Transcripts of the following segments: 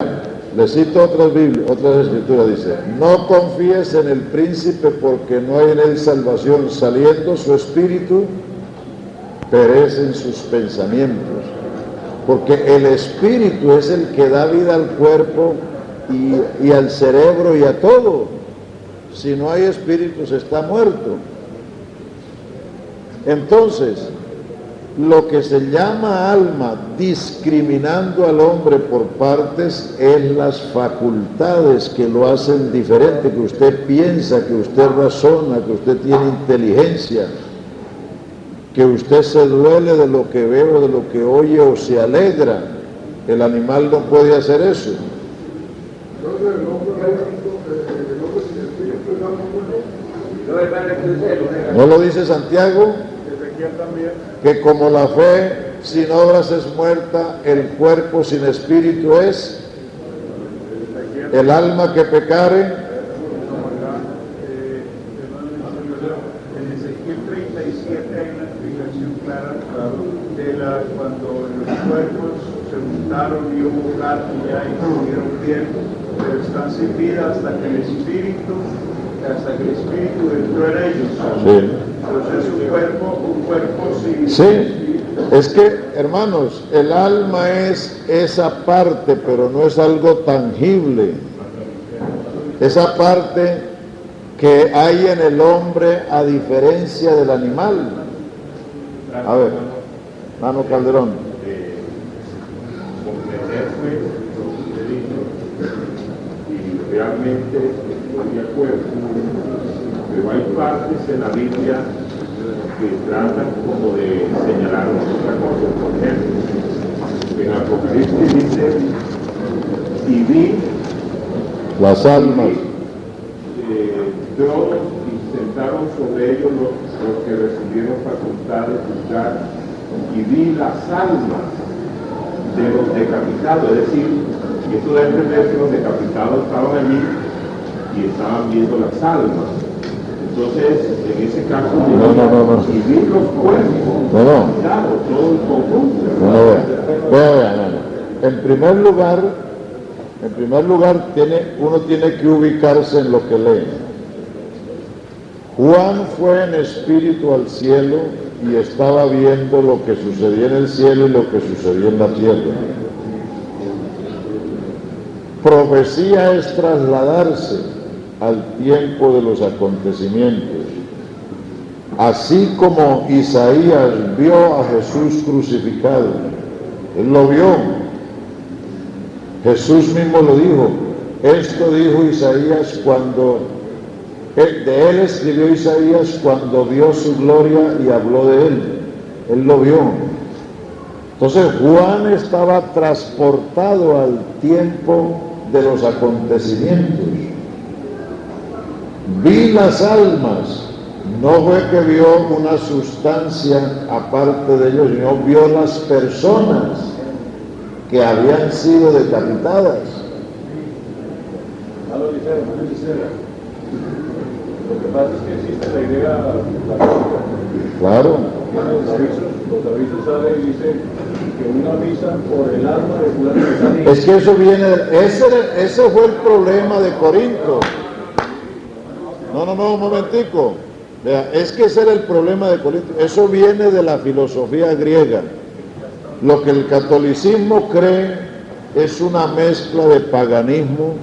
Le cito otras escrituras, dice: no confíes en el príncipe porque no hay en él salvación, saliendo su espíritu, perecen sus pensamientos. Porque el espíritu es el que da vida al cuerpo y al cerebro y a todo. Si no hay espíritu, se está muerto. Entonces, lo que se llama alma, discriminando al hombre por partes, es las facultades que lo hacen diferente, que usted piensa, que usted razona, que usted tiene inteligencia, que usted se duele de lo que ve o de lo que oye o se alegra. El animal no puede hacer eso. ¿No lo dice Santiago? Que como la fe sin obras es muerta, el cuerpo sin espíritu es, el alma que pecare. En Ezequiel 37 hay una explicación clara de cuando los cuerpos se juntaron y hubo carne ya y tuvieron tiempo, pero están sin vida hasta que el espíritu entró en ellos. Sí. Entonces un cuerpo sin... Sí, es que, hermanos, el alma es esa parte, pero no es algo tangible. Esa parte que hay en el hombre a diferencia del animal. A ver, Mano Calderón. Comprender lo que usted dijo, y realmente estoy de acuerdo, pero hay partes en la Biblia que tratan como de señalarnos otra cosa. Por ejemplo, en Apocalipsis dice: y vi Las almas. tronos y sentaron sobre ellos los que recibieron facultad de juzgar, y vi las almas de los decapitados. Es decir, esto da a entender que los decapitados estaban allí y estaban viendo las almas. Entonces, en ese caso, No. y vi los cuerpos, todo el conjunto. No. En primer lugar, uno tiene que ubicarse en lo que lee. Juan fue en espíritu al cielo y estaba viendo lo que sucedía en el cielo y lo que sucedía en la tierra. Profecía es trasladarse al tiempo de los acontecimientos. Así como Isaías vio a Jesús crucificado, él lo vio. Jesús mismo lo dijo. Esto dijo Isaías de él escribió Isaías cuando vio su gloria y habló de él. Él lo vio. Entonces Juan estaba transportado al tiempo de los acontecimientos. Vi las almas. No fue que vio una sustancia aparte de ellos, sino vio las personas que habían sido decapitadas. Lo que pasa es que existe la idea Claro. los avisos salen y dicen que una misa por el alma de fulano. Es que eso viene, ese fue el problema de Corinto. No, un momentico. Vea, es que ese era el problema de Corinto. Eso viene de la filosofía griega. Lo que el catolicismo cree es una mezcla de paganismo,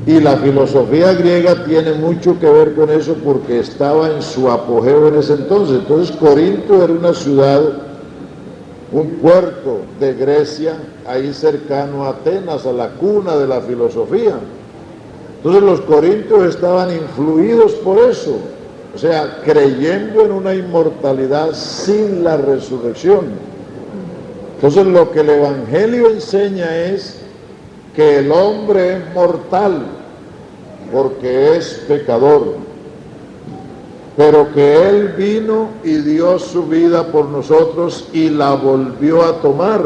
y la filosofía griega tiene mucho que ver con eso porque estaba en su apogeo en ese entonces. Entonces Corinto era una ciudad, un puerto de Grecia, ahí cercano a Atenas, a la cuna de la filosofía. Entonces los corintios estaban influidos por eso, o sea, creyendo en una inmortalidad sin la resurrección. Entonces lo que el Evangelio enseña es que el hombre es mortal porque es pecador, pero que Él vino y dio su vida por nosotros y la volvió a tomar,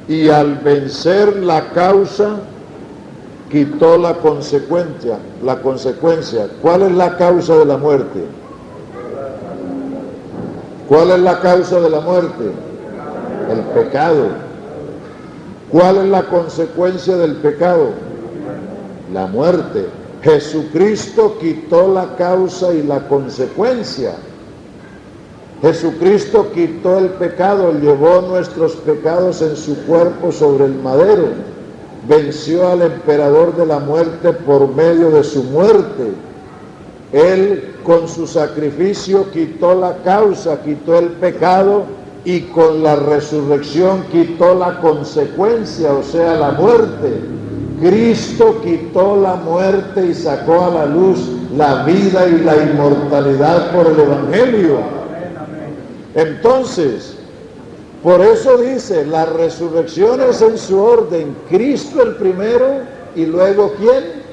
y al vencer la causa quitó la consecuencia. ¿Cuál es la causa de la muerte? ¿Cuál es la causa de la muerte? El pecado. ¿Cuál es la consecuencia del pecado? La muerte. Jesucristo quitó la causa y la consecuencia. Jesucristo quitó el pecado, llevó nuestros pecados en su cuerpo sobre el madero, venció al emperador de la muerte por medio de su muerte. Él con su sacrificio quitó la causa, quitó el pecado, y con la resurrección quitó la consecuencia, o sea, la muerte. Cristo quitó la muerte y sacó a la luz la vida y la inmortalidad por el Evangelio. Entonces, por eso dice, la resurrección es en su orden, Cristo el primero y luego ¿quién?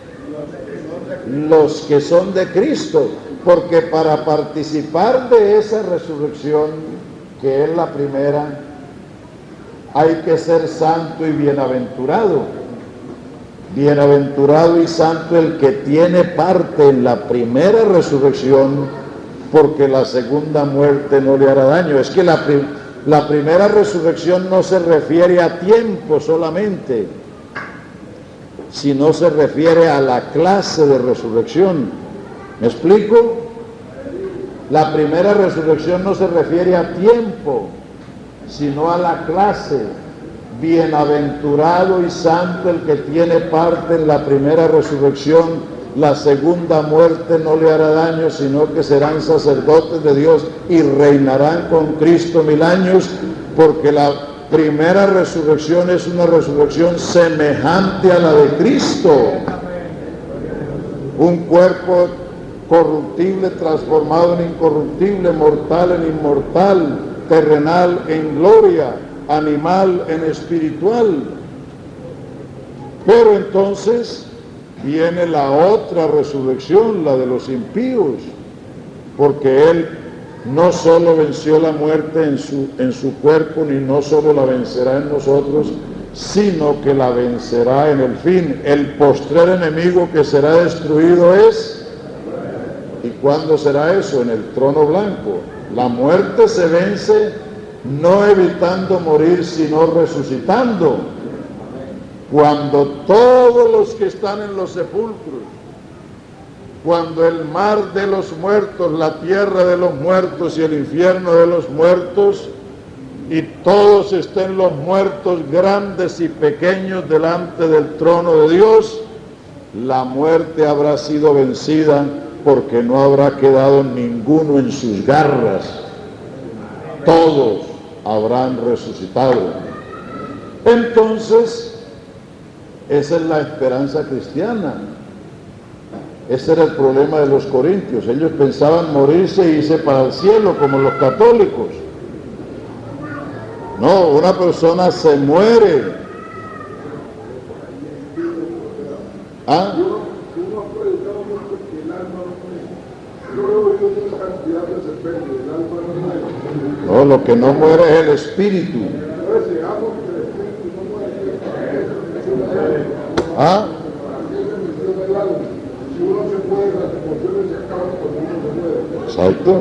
Los que son de Cristo, porque para participar de esa resurrección, que es la primera, hay que ser santo y bienaventurado. Bienaventurado y santo el que tiene parte en la primera resurrección, porque la segunda muerte no le hará daño. Es que la primera resurrección no se refiere a tiempo solamente, sino se refiere a la clase de resurrección. ¿Me explico? La primera resurrección no se refiere a tiempo, sino a la clase. Bienaventurado y santo el que tiene parte en la primera resurrección, la segunda muerte no le hará daño, sino que serán sacerdotes de Dios y reinarán con Cristo 1000 años, porque la primera resurrección es una resurrección semejante a la de Cristo. Un cuerpo corruptible transformado en incorruptible, mortal en inmortal, terrenal en gloria, animal en espiritual. Pero entonces viene la otra resurrección, la de los impíos, porque Él no solo venció la muerte en su cuerpo, ni no solo la vencerá en nosotros, sino que la vencerá en el fin. El postrer enemigo que será destruido es, ¿y cuándo será eso? En el trono blanco. La muerte se vence no evitando morir, sino resucitando. Cuando todos los que están en los sepulcros, cuando el mar de los muertos, la tierra de los muertos y el infierno de los muertos, y todos estén los muertos grandes y pequeños delante del trono de Dios, la muerte habrá sido vencida, porque no habrá quedado ninguno en sus garras. Todos habrán resucitado. Entonces, esa es la esperanza cristiana. Ese era el problema de los corintios. Ellos pensaban morirse e irse para el cielo, como los católicos. No, una persona se muere. ¿Ah? No, lo que no muere es el espíritu. ¿Ah? Exacto.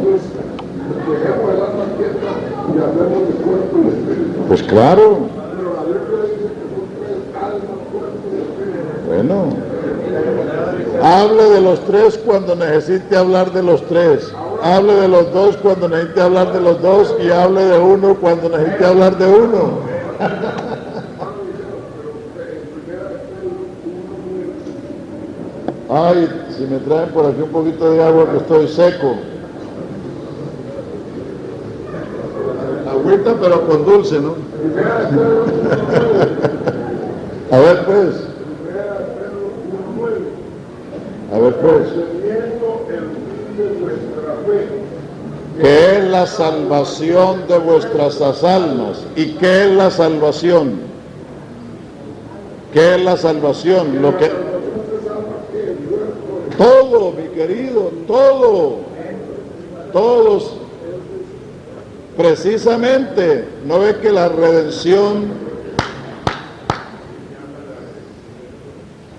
Pues claro. Bueno, hable de los tres cuando necesite hablar de los tres. Hable de los dos cuando necesite hablar de los dos, y hable de uno cuando necesite hablar de uno. Ay, si me traen por aquí un poquito de agua, que estoy seco. Agüita, pero con dulce, ¿no? A ver, pues. A ver, pues. ¿Qué es la salvación de vuestras almas? ¿Y qué es la salvación? ¿Qué es la salvación? Lo que... Todo, mi querido, todo. Todos. Precisamente, ¿no ves que la redención?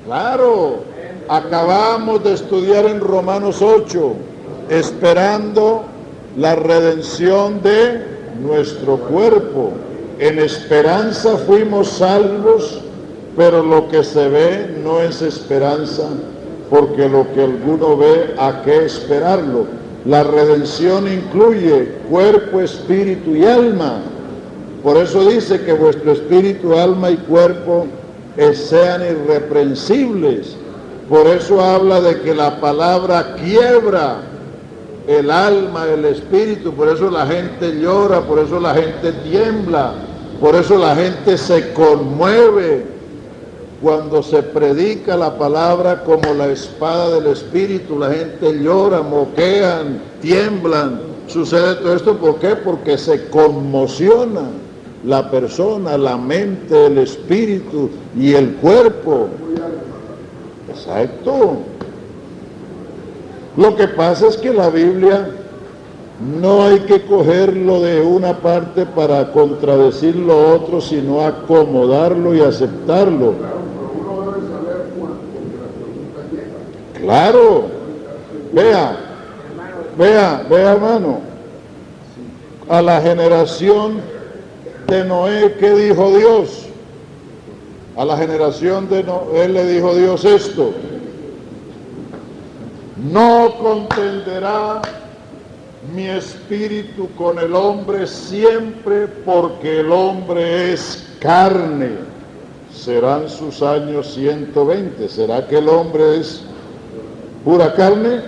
Claro, acabamos de estudiar en Romanos 8, esperando la redención de nuestro cuerpo. en esperanza fuimos salvos, pero lo que se ve no es esperanza, porque lo que alguno ve, ¿a qué esperarlo? La redención incluye cuerpo, espíritu y alma. Por eso dice que vuestro espíritu, alma y cuerpo sean irreprensibles. Por eso habla de que la palabra quiebra el alma, el espíritu. Por eso la gente llora, por eso la gente tiembla, por eso la gente se conmueve cuando se predica la palabra como la espada del espíritu. La gente llora, moquean, tiemblan. Sucede todo esto, ¿por qué? Porque se conmociona la persona, la mente, el espíritu y el cuerpo. Exacto. Lo que pasa es que la Biblia no hay que cogerlo de una parte para contradecir lo otro, sino acomodarlo y aceptarlo. Claro. Vea, hermano. A la generación de Noé, ¿qué dijo Dios? A la generación de Noé le dijo Dios esto: no contenderá mi espíritu con el hombre siempre, porque el hombre es carne. Serán sus años 120. ¿Será que el hombre es pura carne?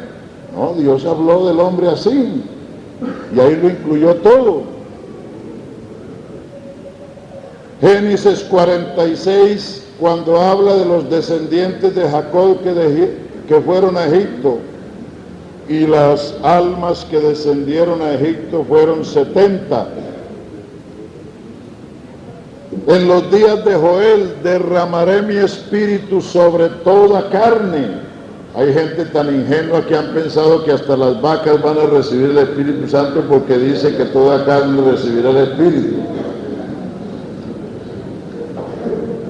No, Dios habló del hombre así, y ahí lo incluyó todo. Génesis 46, cuando habla de los descendientes de Jacob que fueron a Egipto, y las almas que descendieron a Egipto fueron 70. En los días de Joel derramaré mi espíritu sobre toda carne. Hay gente tan ingenua que han pensado que hasta las vacas van a recibir el Espíritu Santo, porque dice que toda carne recibirá el Espíritu.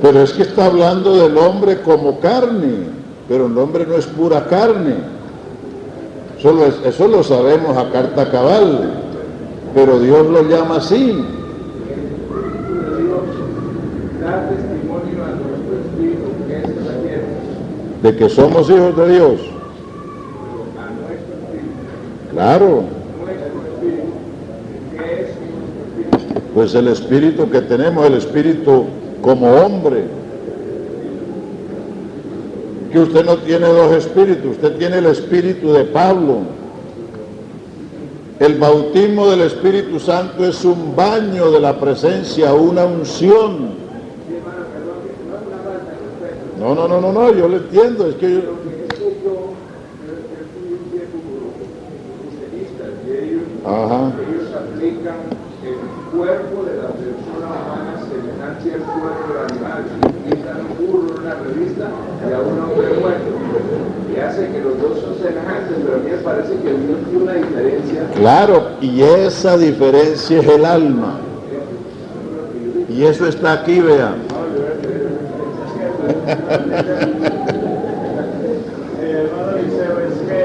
Pero es que está hablando del hombre como carne, pero el hombre no es pura carne. Eso lo sabemos a carta cabal, pero Dios lo llama así. El Espíritu de Dios da testimonio a nuestro espíritu que es en la tierra. De que somos hijos de Dios. A nuestro espíritu. Claro. Nuestro espíritu. ¿Qué es nuestro espíritu? Pues el espíritu que tenemos, el espíritu como hombre. Que usted no tiene dos espíritus, usted tiene el espíritu de Pablo. El bautismo del Espíritu Santo es un baño de la presencia, una unción. No, yo lo entiendo, es que yo... Ajá. Ellos aplican el cuerpo de la persona humana semejante al cuerpo del animal. Pintan un burro en una revista y a un hombre muerto. Y hace que los dos son semejantes, pero a mí me parece que Dios tiene una diferencia. Claro, y esa diferencia es el alma. Y eso está aquí, vean. Hermano Eliseo, es que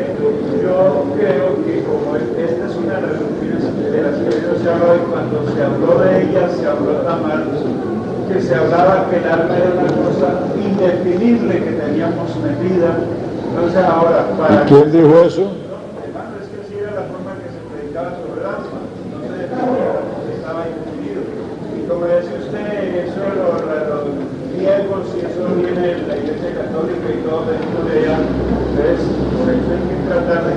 yo creo que como esta es una de las que Dios se habló, y cuando se habló de ella, se habló tan mal, que se hablaba que el alma era una cosa indefinible que teníamos metida. Entonces ahora, para... ¿Quién dijo eso? Hermano, es que así era la forma que se predicaba sobre el alma, no se definía, estaba indefinido. Y como decía usted, eso los griegos, y eso viene de la Iglesia Católica y todo dentro de ella. Entonces, por eso hay que tratar de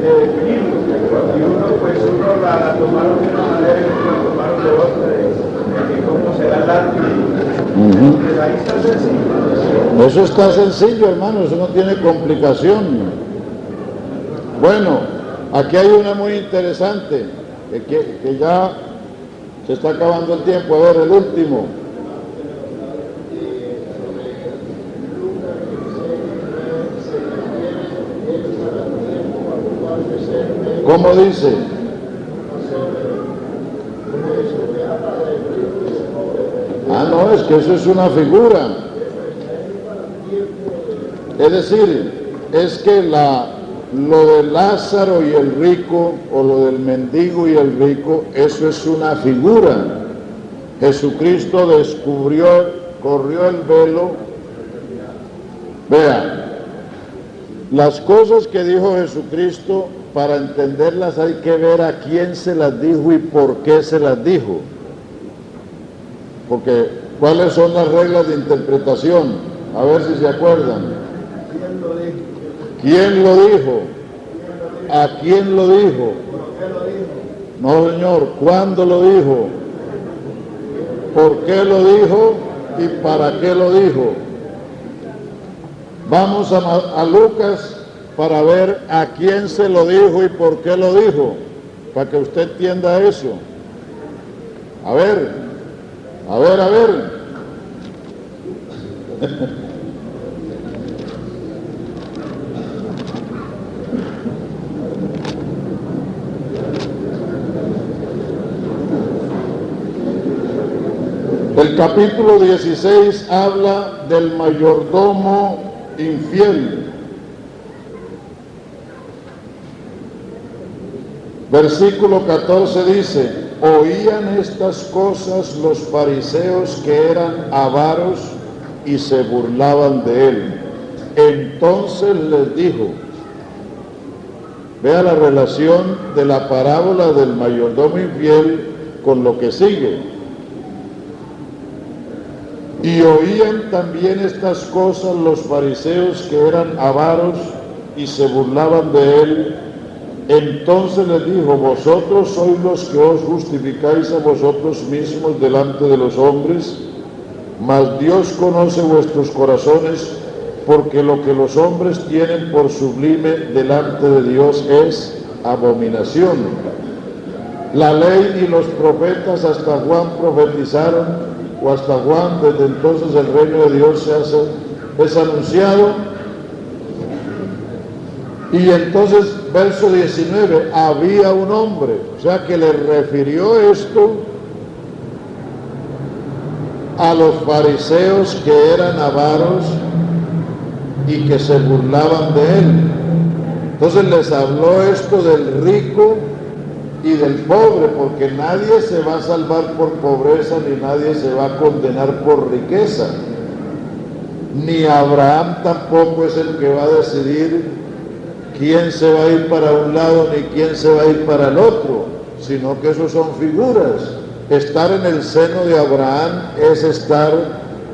definirlo. Y uno la tomaron de una manera y otro la tomaron de otra, de cómo será el alma. Pues ahí está sencillo. Eso está sencillo, hermano, eso no tiene complicación. Bueno, aquí hay una muy interesante, que ya se está acabando el tiempo. A ver, el último. ¿Cómo dice? Ah, no, es que eso es una figura. Es decir, es que lo de Lázaro y el rico, o lo del mendigo y el rico, eso es una figura. Jesucristo corrió el velo. Vean, las cosas que dijo Jesucristo, para entenderlas hay que ver a quién se las dijo y por qué se las dijo. Porque, ¿cuáles son las reglas de interpretación? A ver si se acuerdan. ¿Quién lo dijo? ¿A quién lo dijo? No, señor, ¿cuándo lo dijo? ¿Por qué lo dijo? ¿Y para qué lo dijo? Vamos a Lucas para ver a quién se lo dijo y por qué lo dijo, para que usted entienda eso. A ver. El capítulo 16 habla del mayordomo infiel. Versículo 14 dice: oían estas cosas los fariseos que eran avaros y se burlaban de él. Entonces les dijo, vea la relación de la parábola del mayordomo infiel con lo que sigue. Y oían también estas cosas los fariseos que eran avaros y se burlaban de él. Entonces les dijo, vosotros sois los que os justificáis a vosotros mismos delante de los hombres, mas Dios conoce vuestros corazones, porque lo que los hombres tienen por sublime delante de Dios es abominación. La ley y los profetas hasta Juan profetizaron, o hasta Juan, desde entonces el reino de Dios es anunciado. Y entonces, verso 19, había un hombre, o sea que le refirió esto a los fariseos que eran avaros y que se burlaban de él. Entonces les habló esto del rico y del pobre, porque nadie se va a salvar por pobreza, ni nadie se va a condenar por riqueza. Ni Abraham tampoco es el que va a decidir quién se va a ir para un lado ni quién se va a ir para el otro, sino que esos son figuras. Estar en el seno de Abraham es estar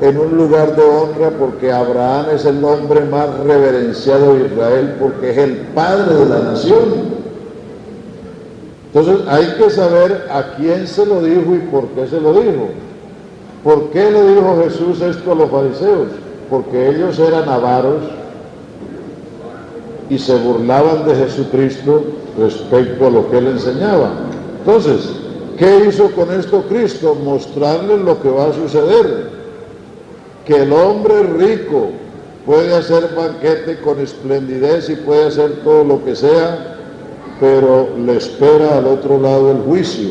en un lugar de honra, porque Abraham es el hombre más reverenciado de Israel, porque es el padre de la nación. Entonces hay que saber a quién se lo dijo y por qué se lo dijo. ¿Por qué le dijo Jesús esto a los fariseos? Porque ellos eran avaros y se burlaban de Jesucristo respecto a lo que él enseñaba. Entonces, ¿qué hizo con esto Cristo? Mostrarles lo que va a suceder. Que el hombre rico puede hacer banquete con esplendidez y puede hacer todo lo que sea, pero le espera al otro lado el juicio.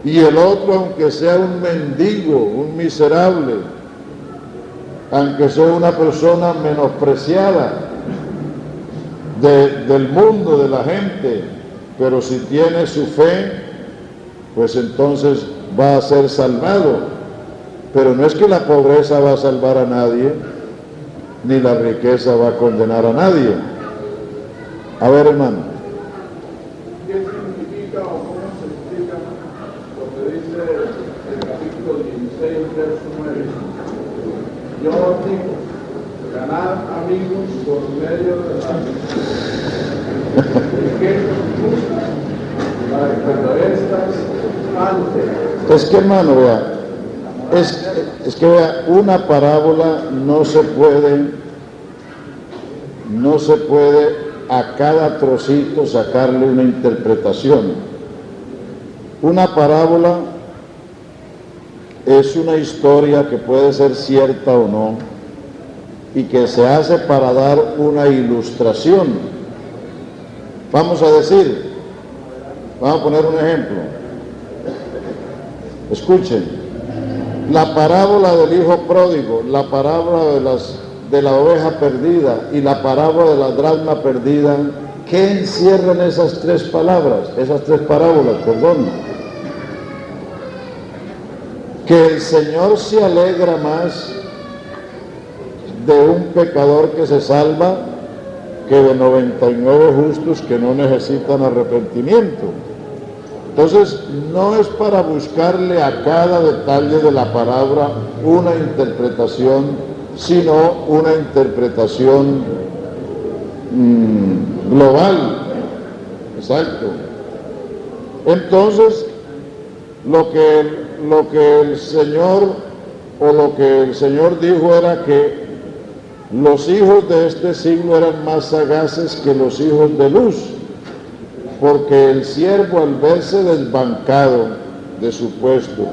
Y el otro, aunque sea un mendigo, un miserable, aunque sea una persona menospreciada del mundo, de la gente, pero si tiene su fe, pues entonces va a ser salvado. Pero no es que la pobreza va a salvar a nadie, ni la riqueza va a condenar a nadie. A ver, hermano. ¿Qué significa o cómo se explica lo que dice el capítulo 16, verso 9? Yo os digo, ganad amigos por medio de la riquezas justas, para que cuando estas falten. Es que, hermano, vea, es que vea, una parábola no se puede a cada trocito sacarle una interpretación. Una parábola es una historia que puede ser cierta o no, y que se hace para dar una ilustración. Vamos a decir, vamos a poner un ejemplo. Escuchen, la parábola del hijo pródigo, la parábola de la oveja perdida y la parábola de la dracma perdida, ¿qué encierran esas tres parábolas? que el Señor se alegra más de un pecador que se salva que de 99 justos que no necesitan arrepentimiento. Entonces, no es para buscarle a cada detalle de la palabra una interpretación, sino una interpretación global. Exacto. Entonces, lo que el Señor dijo era que los hijos de este siglo eran más sagaces que los hijos de luz, porque el siervo, al verse desbancado de su puesto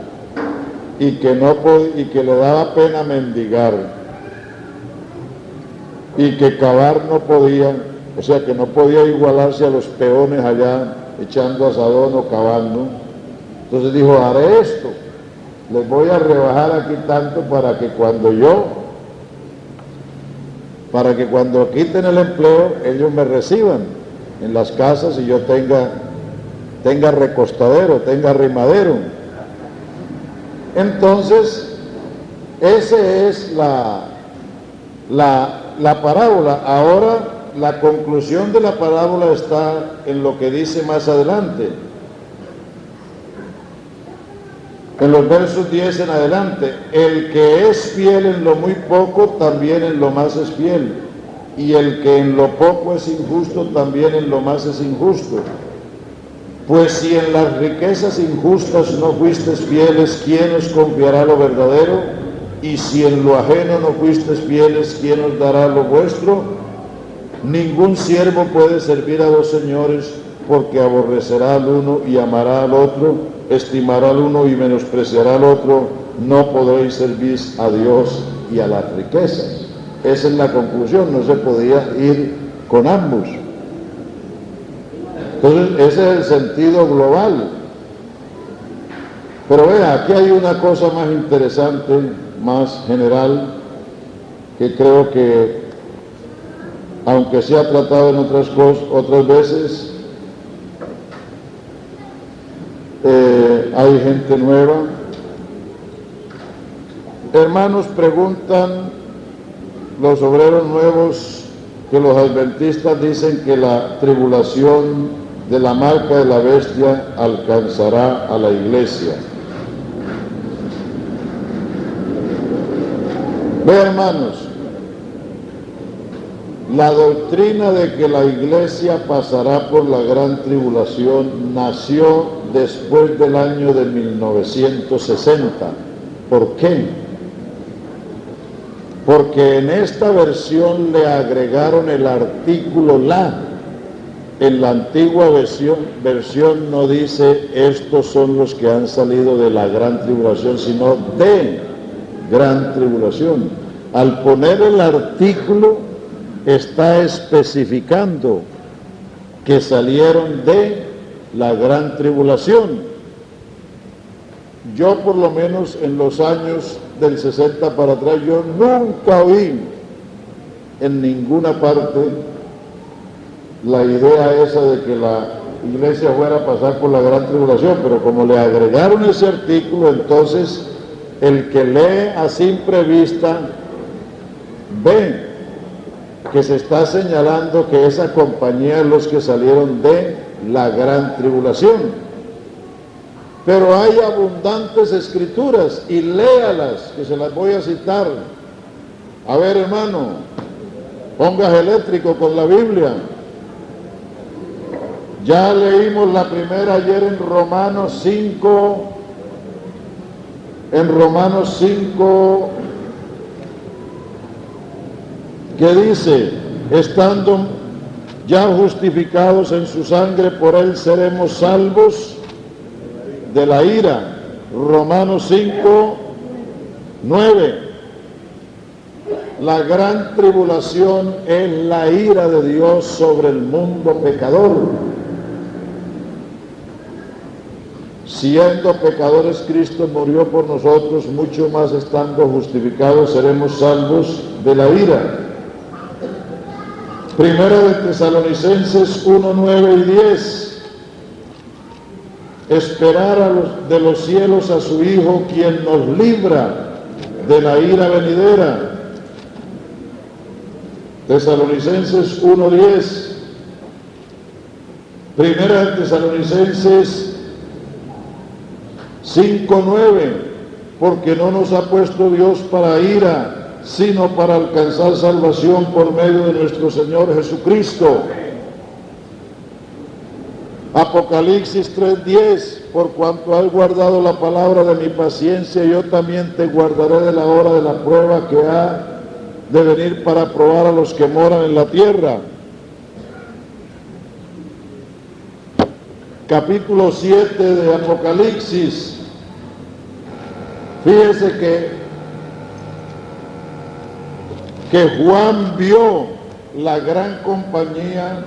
y que le daba pena mendigar y que cavar no podía, o sea que no podía igualarse a los peones allá echando asadón o cavando, entonces dijo: haré esto, les voy a rebajar aquí tanto para que cuando quiten el empleo ellos me reciban en las casas y yo tenga recostadero, tenga arrimadero. Entonces, esa es la parábola. Ahora, la conclusión de la parábola está en lo que dice más adelante. En los versos 10 en adelante: el que es fiel en lo muy poco, también en lo más es fiel. Y el que en lo poco es injusto, también en lo más es injusto. Pues si en las riquezas injustas no fuisteis fieles, ¿quién os confiará lo verdadero? Y si en lo ajeno no fuisteis fieles, ¿quién os dará lo vuestro? Ningún siervo puede servir a dos señores, porque aborrecerá al uno y amará al otro, estimará al uno y menospreciará al otro. No podréis servir a Dios y a las riquezas. Esa es la conclusión, no se podía ir con ambos. Entonces, ese es el sentido global. Pero vea, aquí hay una cosa más interesante, más general, que creo que, aunque se ha tratado en otras veces, hay gente nueva. Hermanos, preguntan los obreros nuevos que los adventistas dicen que la tribulación de la marca de la bestia alcanzará a la iglesia. Ve, hermanos, la doctrina de que la iglesia pasará por la gran tribulación nació después del año de 1960. ¿Por qué? Porque en esta versión le agregaron el artículo la. En la antigua versión no dice estos son los que han salido de la gran tribulación, sino de gran tribulación. Al poner el artículo está especificando que salieron de la gran tribulación. Yo, por lo menos en los años del 60 para atrás, yo nunca oí en ninguna parte la idea esa de que la iglesia fuera a pasar por la gran tribulación, pero como le agregaron ese artículo, entonces el que lee a simple vista ve que se está señalando que esa compañía es los que salieron de la gran tribulación. Pero hay abundantes escrituras, y léalas, que se las voy a citar. A ver, hermano, pongas eléctrico con la Biblia. Ya leímos la primera ayer en Romanos 5. En Romanos 5, que dice: estando ya justificados en su sangre, por él seremos salvos de la ira. Romanos 5, 9. La gran tribulación es la ira de Dios sobre el mundo pecador. Siendo pecadores, Cristo murió por nosotros, mucho más estando justificados seremos salvos de la ira. Primera de Tesalonicenses 1, 9 y 10. esperar de los cielos a su Hijo, quien nos libra de la ira venidera. Tesalonicenses 1:10. Primera de Tesalonicenses 5:9, porque no nos ha puesto Dios para ira, sino para alcanzar salvación por medio de nuestro Señor Jesucristo. Apocalipsis 3:10, por cuanto has guardado la palabra de mi paciencia, yo también te guardaré de la hora de la prueba que ha de venir para probar a los que moran en la tierra. Capítulo 7 de Apocalipsis. Fíjese que Juan vio la gran compañía,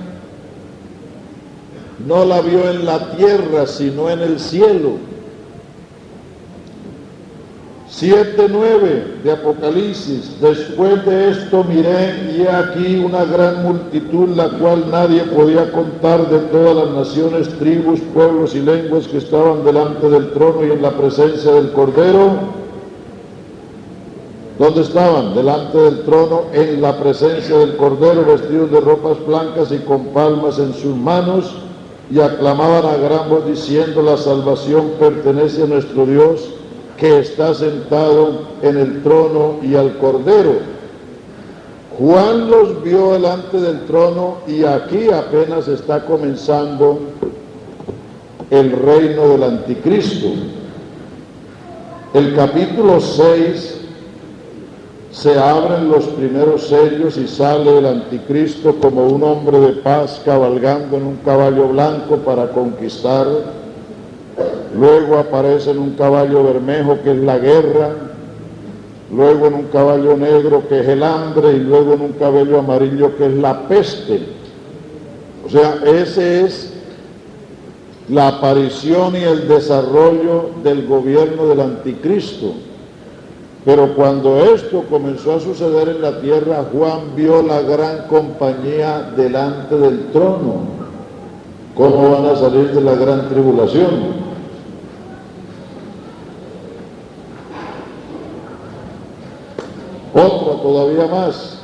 no la vio en la tierra, sino en el cielo. 7:9 de Apocalipsis. Después de esto miré, y he aquí una gran multitud, la cual nadie podía contar, de todas las naciones, tribus, pueblos y lenguas, que estaban delante del trono y en la presencia del Cordero. ¿Dónde estaban? Delante del trono, en la presencia del Cordero, vestidos de ropas blancas y con palmas en sus manos, y aclamaban a gran voz diciendo: la salvación pertenece a nuestro Dios, que está sentado en el trono y al Cordero. Juan los vio delante del trono, y aquí apenas está comenzando el reino del anticristo. El capítulo 6 se abren los primeros sellos y sale el anticristo como un hombre de paz cabalgando en un caballo blanco para conquistar. Luego aparece en un caballo bermejo, que es la guerra, luego en un caballo negro, que es el hambre, y luego en un caballo amarillo, que es la peste. O sea, ese es la aparición y el desarrollo del gobierno del anticristo. Pero cuando esto comenzó a suceder en la tierra, Juan vio la gran compañía delante del trono. ¿Cómo van a salir de la gran tribulación? Otra todavía más.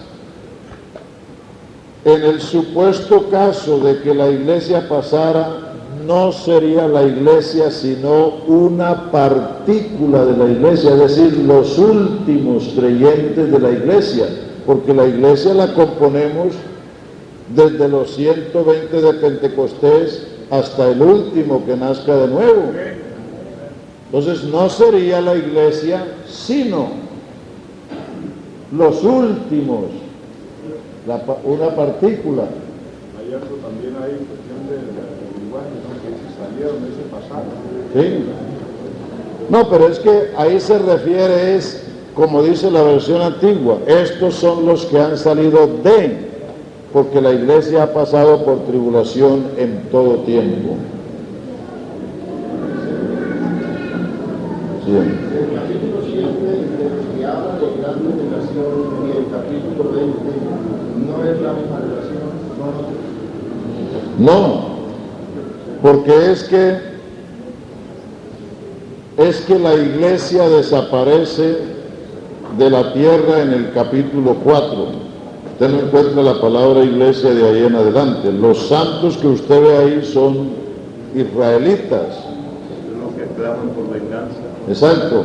En el supuesto caso de que la iglesia pasara, no sería la iglesia sino una partícula de la iglesia, es decir, los últimos creyentes de la iglesia, porque la iglesia la componemos desde los 120 de Pentecostés hasta el último que nazca de nuevo. Entonces no sería la iglesia sino los últimos, una partícula. Hay algo también ahí, cuestión del lenguaje, ¿no? Que se salieron de ese pasado. Sí. No, pero es que ahí se refiere, es como dice la versión antigua, estos son los que han salido porque la iglesia ha pasado por tribulación en todo tiempo. Sí. El capítulo 7, que habla de gran revelación, y el capítulo 20 no es la misma revelación. No, porque es que la iglesia desaparece de la tierra en el capítulo 4. Usted no encuentra la palabra iglesia de ahí en adelante. Los santos que usted ve ahí son israelitas. Los que claman por venganza. Exacto.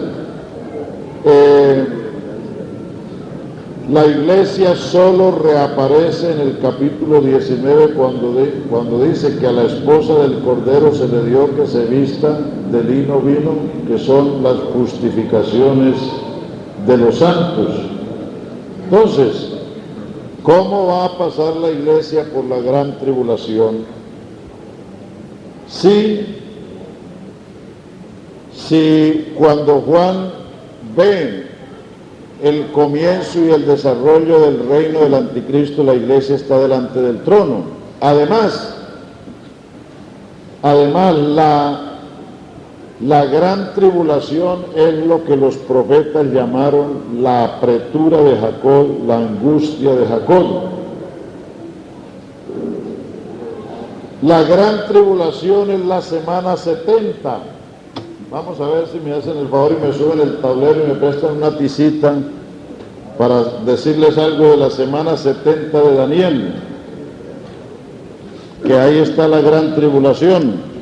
La iglesia solo reaparece en el capítulo 19 cuando dice que a la esposa del Cordero se le dio que se vista de lino fino, que son las justificaciones de los santos. Entonces, ¿cómo va a pasar la iglesia por la gran tribulación? Si cuando Juan ve el comienzo y el desarrollo del reino del anticristo, la iglesia está delante del trono. Además, la gran tribulación es lo que los profetas llamaron la apretura de Jacob, la angustia de Jacob. La gran tribulación es la semana 70. Vamos a ver si me hacen el favor y me suben el tablero y me prestan una tisita para decirles algo de la semana 70 de Daniel, que ahí está la gran tribulación.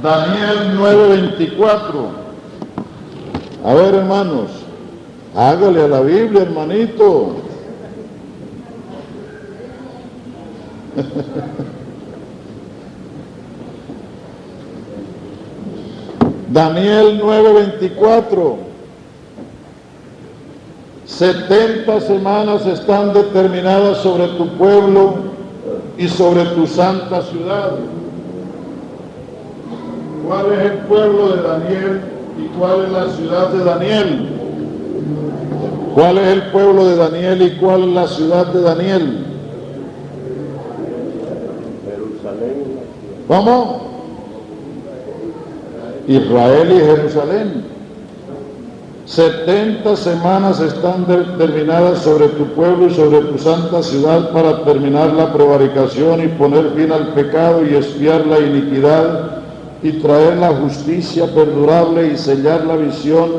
Daniel 9:24. A ver, hermanos, hágale a la Biblia, hermanito. Daniel 9:24. 70 semanas están determinadas sobre tu pueblo y sobre tu santa ciudad. ¿Cuál es el pueblo de Daniel y cuál es la ciudad de Daniel? ¿Cuál es el pueblo de Daniel y cuál es la ciudad de Daniel? ¿Cómo? Israel y Jerusalén. 70 semanas están determinadas sobre tu pueblo y sobre tu santa ciudad para terminar la prevaricación y poner fin al pecado y expiar la iniquidad y traer la justicia perdurable y sellar la visión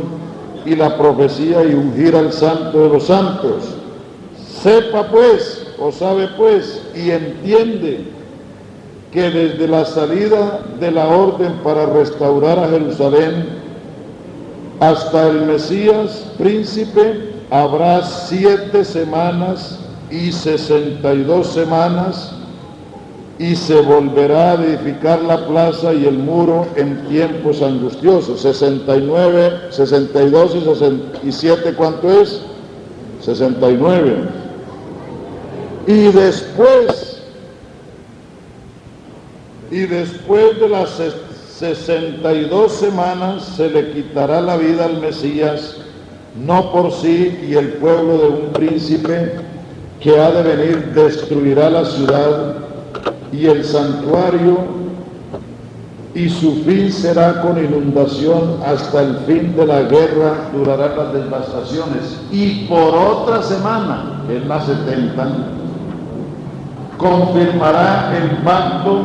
y la profecía y ungir al santo de los santos. Sepa pues, o sabe pues, y entiende que desde la salida de la orden para restaurar a Jerusalén hasta el Mesías príncipe habrá 7 semanas y 62 semanas, y se volverá a edificar la plaza y el muro en tiempos angustiosos. 69, 62 y 67, ¿cuánto es? 69. Y después de las 62 semanas se le quitará la vida al Mesías, no por sí, y el pueblo de un príncipe que ha de venir destruirá la ciudad y el santuario, y su fin será con inundación. Hasta el fin de la guerra durarán las devastaciones. Y por otra semana, que es la 70, confirmará el pacto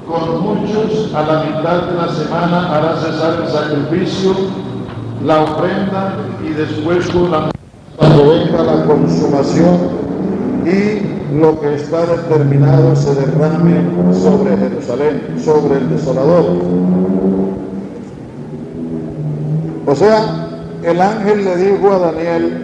con muchos. A la mitad de la semana hará cesar el sacrificio, la ofrenda, y después cuando venga la consumación y lo que está determinado se derrame sobre Jerusalén, sobre el desolador. O sea, el ángel le dijo a Daniel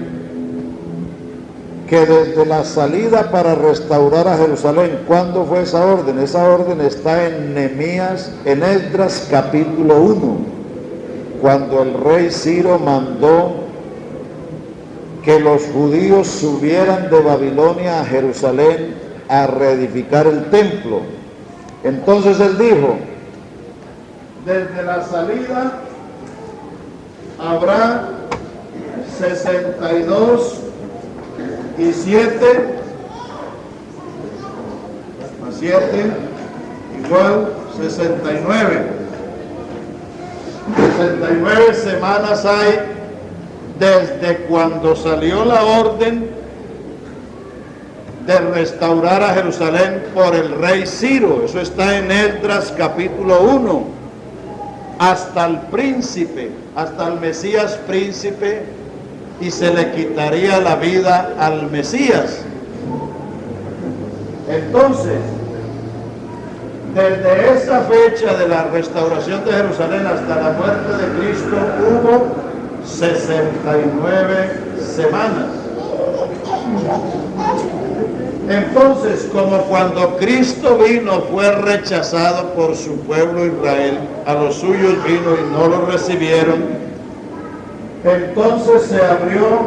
que desde la salida para restaurar a Jerusalén, ¿cuándo fue esa orden? Esa orden está en Nehemías, en Esdras capítulo 1, cuando el rey Ciro mandó que los judíos subieran de Babilonia a Jerusalén a reedificar el templo. Entonces él dijo, desde la salida habrá 62 y 7 más 7 igual 69. 69 semanas hay desde cuando salió la orden de restaurar a Jerusalén por el rey Ciro. Eso está en Esdras capítulo 1, hasta el príncipe, hasta el Mesías príncipe, y se le quitaría la vida al Mesías. Entonces, desde esa fecha de la restauración de Jerusalén hasta la muerte de Cristo hubo 69 semanas. Entonces, como cuando Cristo vino fue rechazado por su pueblo Israel, a los suyos vino y no lo recibieron, entonces se abrió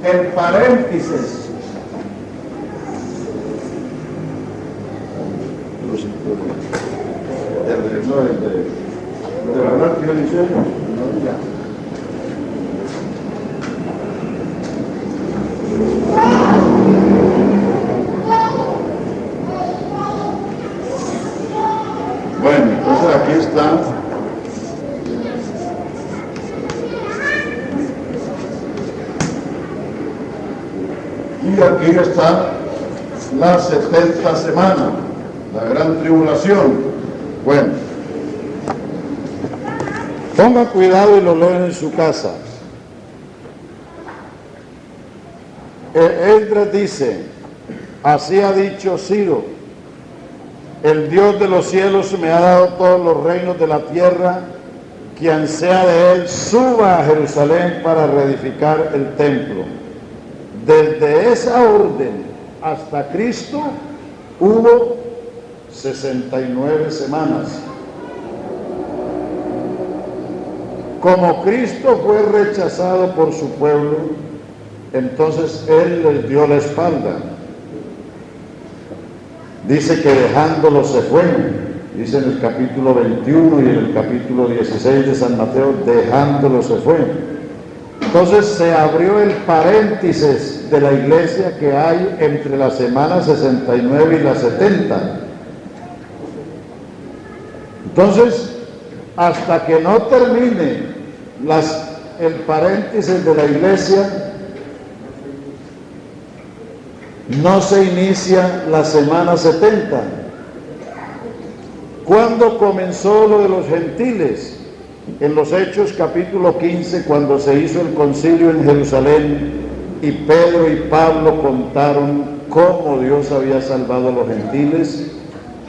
el paréntesis. De la gran tradición. Bueno, entonces aquí está. Y aquí está las 70 semanas, la gran tribulación. Bueno, pongan cuidado y lo leen en su casa. Esdras dice, así ha dicho Ciro, el Dios de los cielos me ha dado todos los reinos de la tierra, quien sea de él suba a Jerusalén para reedificar el templo. Desde esa orden hasta Cristo hubo 69 semanas. Como Cristo fue rechazado por su pueblo, entonces Él les dio la espalda. Dice que dejándolo se fue, dice en el capítulo 21 y en el capítulo 16 de San Mateo, dejándolo se fue. Entonces se abrió el paréntesis de la iglesia que hay entre la semana 69 y la 70. Entonces, hasta que no termine el paréntesis de la iglesia, no se inicia la semana 70. ¿Cuándo comenzó lo de los gentiles? En los Hechos capítulo 15, cuando se hizo el concilio en Jerusalén y Pedro y Pablo contaron cómo Dios había salvado a los gentiles,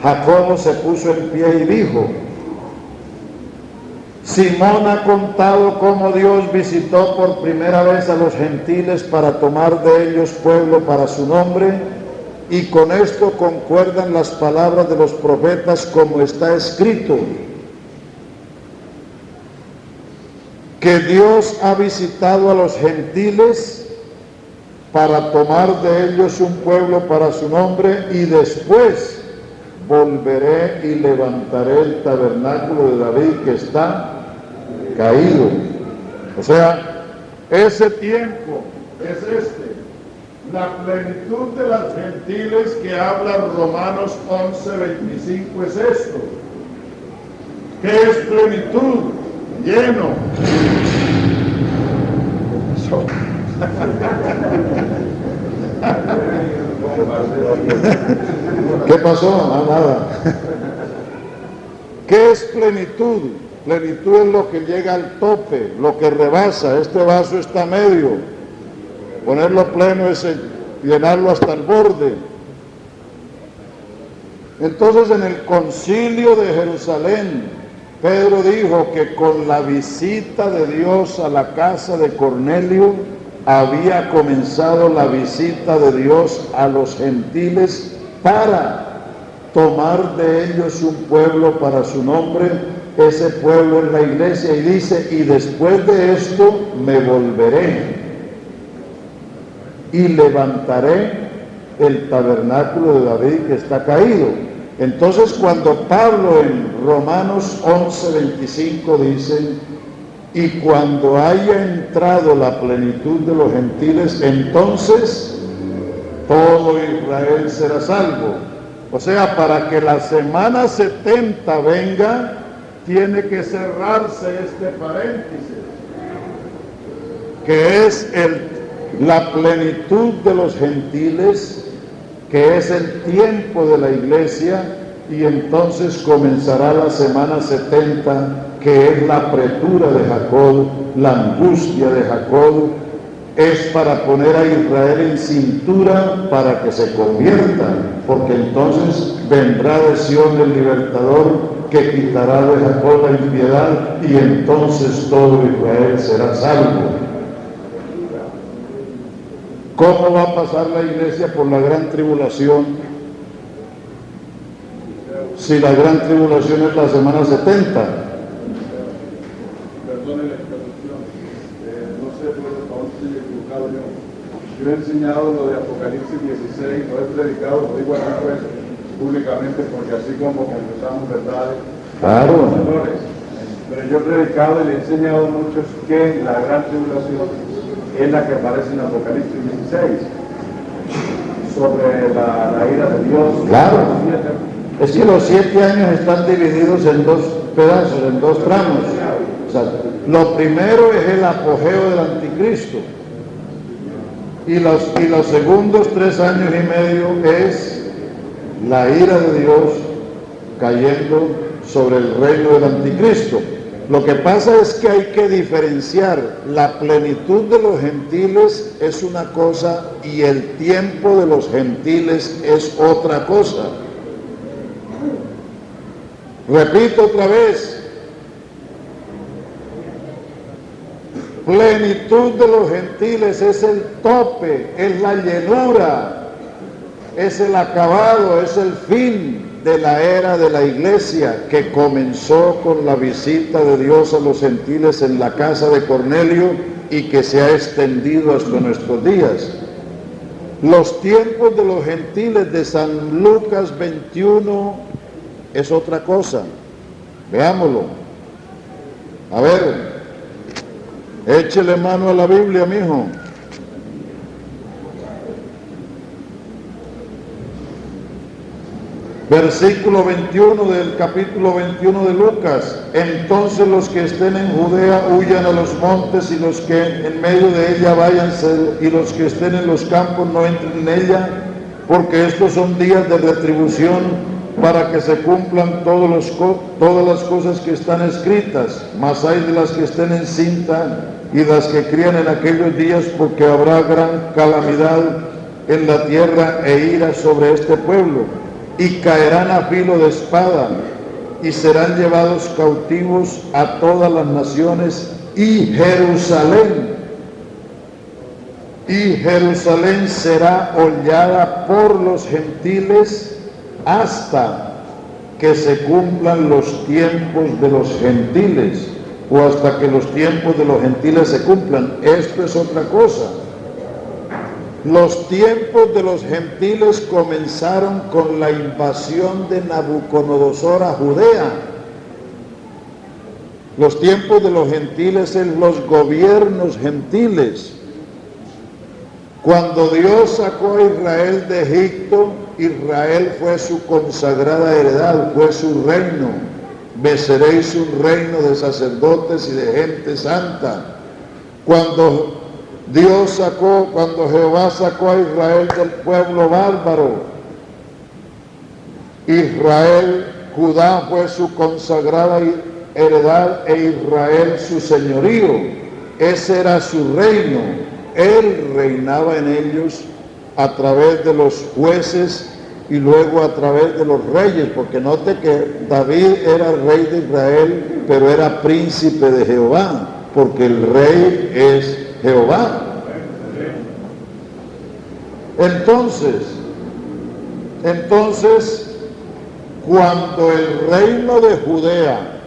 Jacobo se puso en pie y dijo, Simón ha contado cómo Dios visitó por primera vez a los gentiles para tomar de ellos pueblo para su nombre, y con esto concuerdan las palabras de los profetas como está escrito, que Dios ha visitado a los gentiles para tomar de ellos un pueblo para su nombre, y después volveré y levantaré el tabernáculo de David que está caído. O sea, ese tiempo es la plenitud de las gentiles que habla Romanos 11:25 es esto. ¿Qué es plenitud? Lleno. ¿Qué pasó? Nada. ¿Qué es plenitud? Plenitud es lo que llega al tope, lo que rebasa. Este vaso está medio. Ponerlo pleno es llenarlo hasta el borde. Entonces, en el concilio de Jerusalén, Pedro dijo que con la visita de Dios a la casa de Cornelio había comenzado la visita de Dios a los gentiles para tomar de ellos un pueblo para su nombre. Ese pueblo es la iglesia, y dice, y después de esto me volveré y levantaré el tabernáculo de David que está caído. Entonces, cuando Pablo en Romanos 11:25 dice, y cuando haya entrado la plenitud de los gentiles, entonces todo Israel será salvo. O sea, para que la semana 70 venga, tiene que cerrarse este paréntesis, que es la plenitud de los gentiles, que es el tiempo de la iglesia, y entonces comenzará la semana 70, que es la apretura de Jacob, la angustia de Jacob, es para poner a Israel en cintura para que se convierta, porque entonces vendrá de Sión el libertador que quitará de Jacob la impiedad, y entonces todo Israel será salvo. ¿Cómo va a pasar la iglesia por la gran tribulación? Si la gran tribulación es la semana 70. Perdone la interrupción. No sé, por favor, si estoy equivocado yo. Yo he enseñado lo de Apocalipsis 16, lo he predicado, lo digo aquí pues, públicamente, porque así como confesamos verdades, Claro. errores. Pero yo he predicado y le he enseñado a muchos que la gran tribulación es la que aparece en Apocalipsis 16, sobre la ira de Dios. Claro. Es que los 7 años están divididos en 2 pedazos, en 2 tramos. O sea, lo primero es el apogeo del anticristo. Y los segundos 3 años y medio es la ira de Dios cayendo sobre el reino del anticristo. Lo que pasa es que hay que diferenciar: la plenitud de los gentiles es una cosa y el tiempo de los gentiles es otra cosa. Repito otra vez: plenitud de los gentiles es el tope, es la llenura, es el acabado, es el fin de la era de la iglesia, que comenzó con la visita de Dios a los gentiles en la casa de Cornelio y que se ha extendido hasta nuestros días. Los tiempos de los gentiles de San Lucas 21 es otra cosa. Veámoslo. A ver, échele mano a la Biblia, mijo. Versículo 21 del capítulo 21 de Lucas: entonces los que estén en Judea huyan a los montes, y los que en medio de ella váyanse, y los que estén en los campos no entren en ella, porque estos son días de retribución, para que se cumplan todas las cosas que están escritas. Mas hay de las que estén en cinta y las que crían en aquellos días, porque habrá gran calamidad en la tierra e ira sobre este pueblo, y caerán a filo de espada, y serán llevados cautivos a todas las naciones, y Jerusalén será hollada por los gentiles hasta que se cumplan los tiempos de los gentiles, o hasta que los tiempos de los gentiles se cumplan. Esto es otra cosa. Los tiempos de los gentiles comenzaron con la invasión de Nabucodonosor a Judea. Los tiempos de los gentiles en los gobiernos gentiles. Cuando Dios sacó a Israel de Egipto, Israel fue su consagrada heredad, fue su reino. Beceréis un reino de sacerdotes y de gente santa. Cuando Jehová sacó a Israel del pueblo bárbaro, Judá fue su consagrada heredad e Israel su señorío. Ese era su reino. Él reinaba en ellos a través de los jueces y luego a través de los reyes, porque note que David era rey de Israel, pero era príncipe de Jehová, porque el rey es Jehová. Entonces, cuando el reino de Judea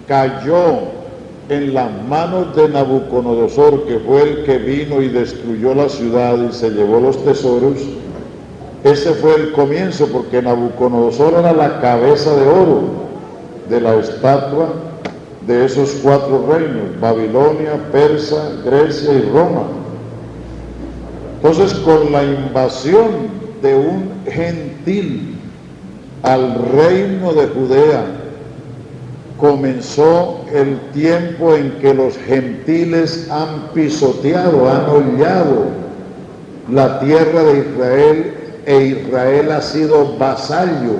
cayó en las manos de Nabucodonosor, que fue el que vino y destruyó la ciudad y se llevó los tesoros, ese fue el comienzo, porque Nabucodonosor era la cabeza de oro de la estatua de esos 4 reinos: Babilonia, Persia, Grecia y Roma. Entonces, con la invasión de un gentil al reino de Judea, comenzó el tiempo en que los gentiles han pisoteado, han hollado la tierra de Israel, e Israel ha sido vasallo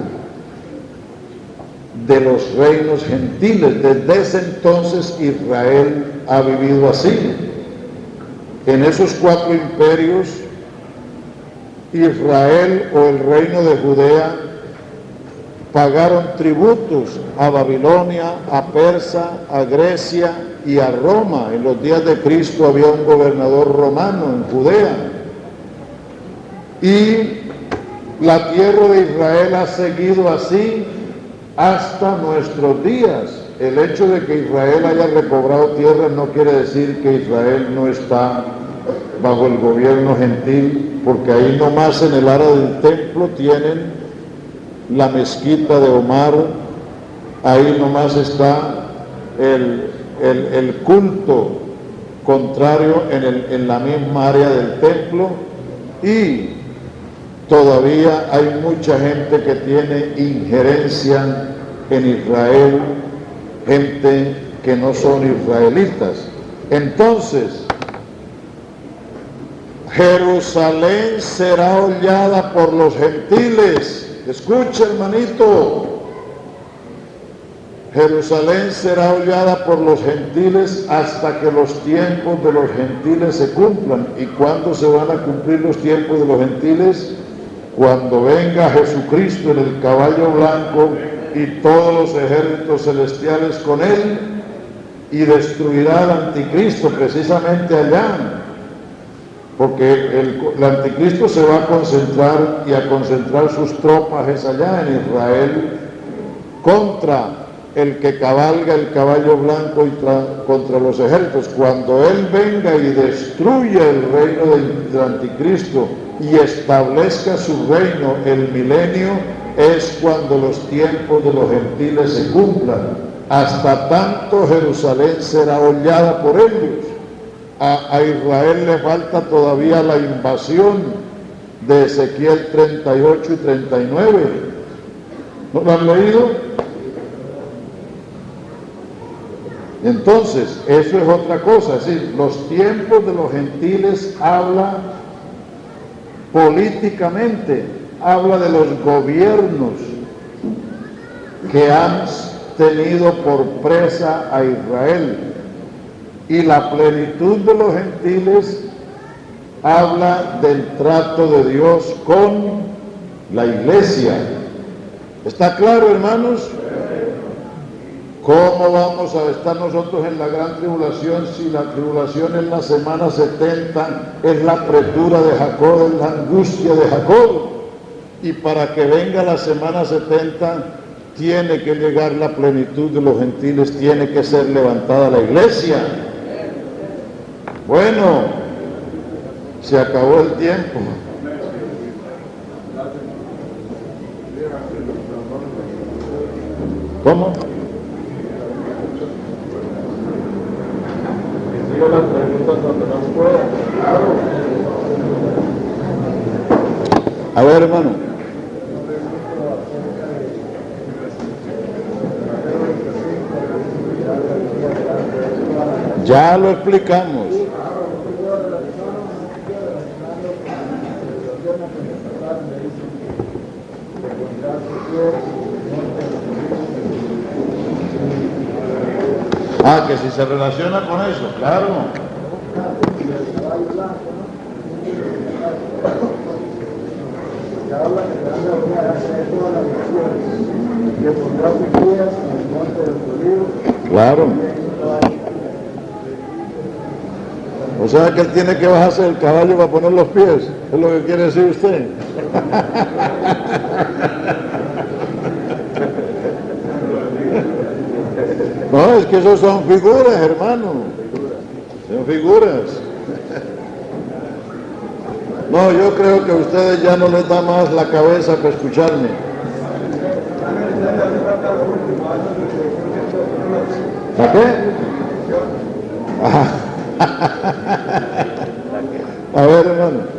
de los reinos gentiles. Desde ese entonces Israel ha vivido así. En esos 4 imperios, Israel o el reino de Judea pagaron tributos a Babilonia, a Persia, a Grecia y a Roma. En los días de Cristo había un gobernador romano en Judea. Y la tierra de Israel ha seguido así hasta nuestros días. El hecho de que Israel haya recobrado tierra no quiere decir que Israel no está bajo el gobierno gentil, porque ahí nomás en el área del templo tienen la mezquita de Omar, ahí nomás está el culto contrario en la misma área del templo, y todavía hay mucha gente que tiene injerencia en Israel, gente que no son israelitas. Entonces, Jerusalén será hollada por los gentiles. Escucha, hermanito. Jerusalén será hollada por los gentiles hasta que los tiempos de los gentiles se cumplan. ¿Y cuándo se van a cumplir los tiempos de los gentiles? Cuando venga Jesucristo en el caballo blanco y todos los ejércitos celestiales con él, y destruirá al anticristo precisamente allá. Porque el anticristo se va a concentrar y a concentrar sus tropas es allá en Israel contra el que cabalga el caballo blanco y contra los ejércitos. Cuando él venga y destruya el reino del anticristo y establezca su reino, el milenio, es cuando los tiempos de los gentiles se cumplan. Hasta tanto Jerusalén será hollada por ellos. A Israel le falta todavía la invasión de Ezequiel 38 y 39. ¿No lo han leído? Entonces, eso es otra cosa. Es decir, los tiempos de los gentiles habla políticamente, habla de los gobiernos que han tenido por presa a Israel. Y la plenitud de los gentiles habla del trato de Dios con la iglesia. ¿Está claro, hermanos? ¿Cómo vamos a estar nosotros en la gran tribulación si la tribulación en la semana 70 es la apretura de Jacob, es la angustia de Jacob? Y para que venga la semana 70 tiene que llegar la plenitud de los gentiles, tiene que ser levantada la iglesia. Bueno, se acabó el tiempo. ¿Cómo? Las preguntas cuando no pueda. A ver, hermano. Ya lo explicamos. Ah, que si se relaciona con eso, claro. Claro. O sea que él tiene que bajarse del caballo para poner los pies, es lo que quiere decir usted. No, es que esos son figuras, hermano. Son figuras. No, yo creo que a ustedes ya no les da más la cabeza para escucharme. ¿A qué? A ver, hermano.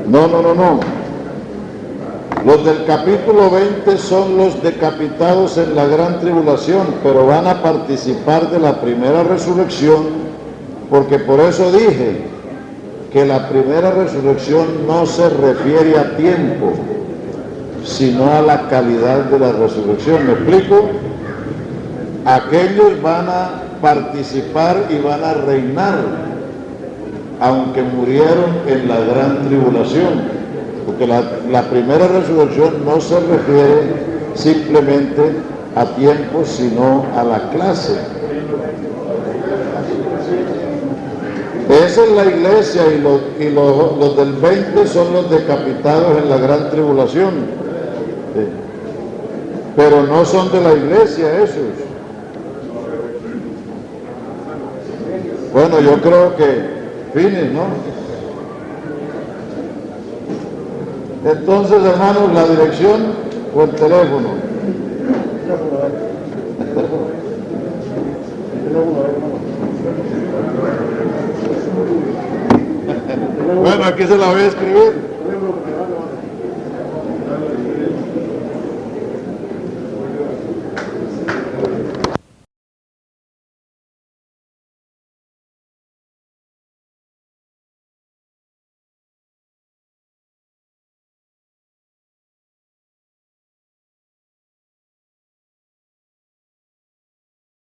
No. Los del capítulo 20 son los decapitados en la gran tribulación, pero van a participar de la primera resurrección, porque por eso dije que la primera resurrección no se refiere a tiempo, sino a la calidad de la resurrección. ¿Me explico? Aquellos van a participar y van a reinar, aunque murieron en la gran tribulación, porque la primera resurrección no se refiere simplemente a tiempo, sino a la clase. Esa es la iglesia, y los del 20 son los decapitados en la gran tribulación. Pero no son de la iglesia esos. Bueno, yo creo que fines, ¿no? Entonces, hermanos, la dirección o el teléfono. Bueno, aquí se la voy a escribir.